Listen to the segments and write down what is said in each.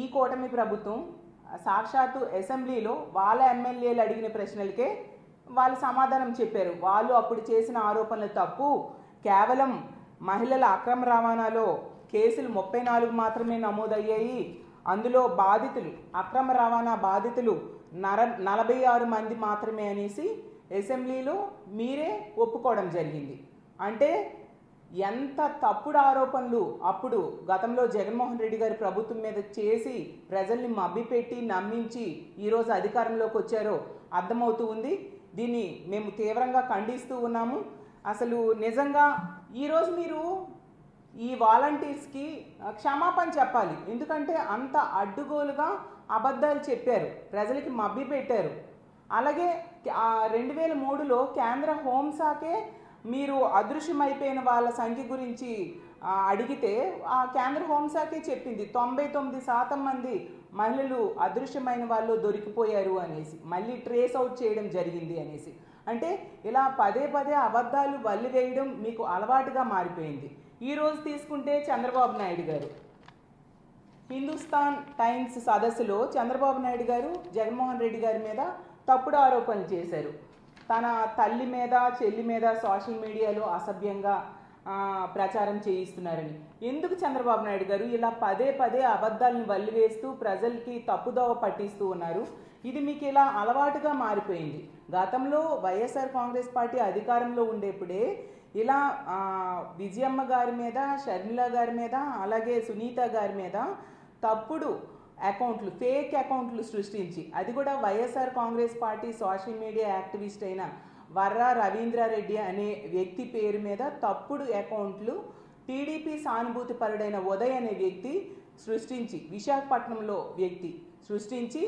ఈ కూటమి ప్రభుత్వం సాక్షాత్తు అసెంబ్లీలో వాళ్ళ ఎమ్మెల్యేలు అడిగిన ప్రశ్నలకే వాళ్ళు సమాధానం చెప్పారు. వాళ్ళు అప్పుడు చేసిన ఆరోపణలు తప్పు, కేవలం మహిళల అక్రమ రవాణాలో కేసులు 34 మాత్రమే నమోదయ్యాయి, అందులో బాధితులు అక్రమ రవాణా బాధితులు 46 మంది మాత్రమే అనేసి అసెంబ్లీలో మీరే ఒప్పుకోవడం జరిగింది. అంటే ఎంత తప్పుడు ఆరోపణలు అప్పుడు గతంలో జగన్మోహన్ రెడ్డి గారి ప్రభుత్వం మీద చేసి ప్రజల్ని మభ్యపెట్టి నమ్మించి ఈరోజు అధికారంలోకి వచ్చారో అర్థమవుతూ ఉంది. దీన్ని మేము తీవ్రంగా ఖండిస్తూ ఉన్నాము. అసలు నిజంగా ఈరోజు మీరు ఈ వాలంటీర్స్కి క్షమాపణ చెప్పాలి. ఎందుకంటే అంత అడ్డుగోలుగా అబద్ధాలు చెప్పారు, ప్రజలకి మభ్యపెట్టారు. అలాగే 2003లో కేంద్ర హోంశాఖే మీరు అదృశ్యమైపోయిన వాళ్ళ సంఖ్య గురించి అడిగితే ఆ కేంద్ర హోంశాఖే చెప్పింది 99% మంది మహిళలు అదృశ్యమైన వాళ్ళు దొరికిపోయారు అనేసి, మళ్ళీ ట్రేస్ అవుట్ చేయడం జరిగింది అనేసి. అంటే ఇలా పదే పదే అబద్ధాలు వల్లివేయడం మీకు అలవాటుగా మారిపోయింది. ఈరోజు తీసుకుంటే చంద్రబాబు నాయుడు గారు హిందుస్థాన్ టైమ్స్ సదస్సులో చంద్రబాబు నాయుడు గారు జగన్మోహన్ రెడ్డి గారి మీద తప్పుడు ఆరోపణలు చేశారు. తన తల్లి మీద చెల్లి మీద సోషల్ మీడియాలో అసభ్యంగా ప్రచారం చేయిస్తున్నారని. ఎందుకు చంద్రబాబు నాయుడు గారు ఇలా పదే పదే అబద్ధాలను వల్లివేస్తూ ప్రజలకి తప్పుదోవ పట్టిస్తూ ఉన్నారు? ఇది మీకు ఇలా అలవాటుగా మారిపోయింది. గతంలో వైఎస్ఆర్ కాంగ్రెస్ పార్టీ అధికారంలో ఉండేప్పుడే ఇలా విజయమ్మ గారి మీద, షర్మిల గారి మీద, అలాగే సునీత గారి మీద తప్పుడు అకౌంట్లు, ఫేక్ అకౌంట్లు సృష్టించి, అది కూడా YSR Congress party social media activist అయిన వర్రా రవీంద్రారెడ్డి అనే వ్యక్తి పేరు మీద తప్పుడు అకౌంట్లు టీడీపీ సానుభూతి పరుడైన ఉదయ్ అనే వ్యక్తి సృష్టించి, విశాఖపట్నంలో వ్యక్తి సృష్టించి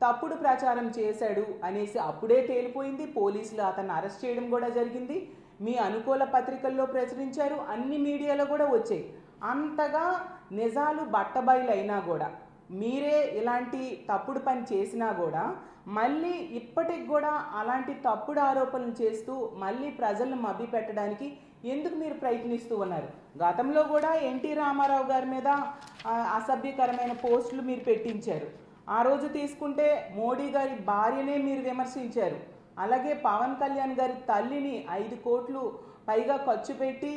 తప్పుడు ప్రచారం చేశాడు అనేసి అప్పుడే తేలిపోయింది. పోలీసులు అతన్ని అరెస్ట్ చేయడం కూడా జరిగింది. మీ అనుకూల పత్రికల్లో ప్రచురించారు, అన్ని మీడియాలో కూడా వచ్చాయి. అంతగా నిజాలు బట్టబయలు అయినా కూడా, మీరే ఇలాంటి తప్పుడు పని చేసినా కూడా మళ్ళీ ఇప్పటికి కూడా అలాంటి తప్పుడు ఆరోపణలు చేస్తూ మళ్ళీ ప్రజలను మభ్య పెట్టడానికి ఎందుకు మీరు ప్రయత్నిస్తూ ఉన్నారు? గతంలో కూడా ఎన్టీ రామారావు గారి మీద అసభ్యకరమైన పోస్టులు మీరు పెట్టించారు. ఆ రోజు తీసుకుంటే మోడీ గారి భార్యనే మీరు విమర్శించారు. అలాగే పవన్ కళ్యాణ్ గారి తల్లిని 5 కోట్లు పైగా ఖర్చు పెట్టి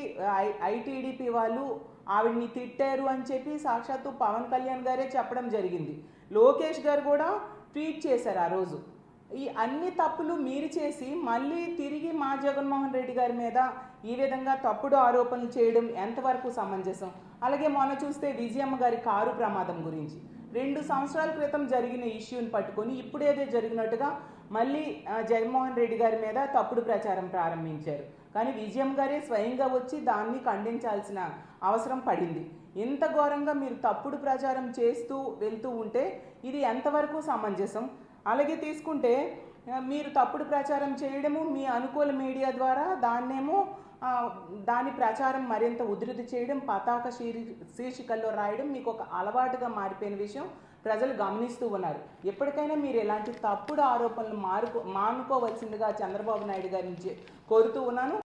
ఐటీడీపీ వాళ్ళు ఆవిడ్ని తిట్టారు అని చెప్పి సాక్షాత్తు పవన్ కళ్యాణ్ గారే చెప్పడం జరిగింది. లోకేష్ గారు కూడా ట్వీట్ చేశారు ఆ రోజు. ఈ అన్ని తప్పులు మీరు చేసి మళ్ళీ తిరిగి మా జగన్మోహన్ రెడ్డి గారి మీద ఈ విధంగా తప్పుడు ఆరోపణలు చేయడం ఎంతవరకు సమంజసం? అలాగే మొన్న చూస్తే విజయమ్మ గారి కారు ప్రమాదం గురించి 2 సంవత్సరాల క్రితం జరిగిన ఇష్యూని పట్టుకొని ఇప్పుడేదే జరిగినట్టుగా మళ్ళీ జగన్మోహన్ రెడ్డి గారి మీద తప్పుడు ప్రచారం ప్రారంభించారు. కానీ విజయమ్మ గారే స్వయంగా వచ్చి దాన్ని ఖండించాల్సిన అవసరం పడింది. ఇంత ఘోరంగా మీరు తప్పుడు ప్రచారం చేస్తూ వెళ్తూ ఉంటే ఇది ఎంతవరకు సమంజసం? అలాగే తీసుకుంటే మీరు తప్పుడు ప్రచారం చేయడము, మీ అనుకూల మీడియా ద్వారా దాని ప్రచారం మరింత ఉధృతి చేయడం, పతాక శీర్షికల్లో రాయడం మీకు ఒక అలవాటుగా మారిపోయిన విషయం ప్రజలు గమనిస్తూ ఉన్నారు. ఎప్పటికైనా మీరు ఇలాంటి తప్పుడు ఆరోపణలు మానుకోవలసిందిగా చంద్రబాబు నాయుడు గారి నుంచి కోరుతూ ఉన్నాను.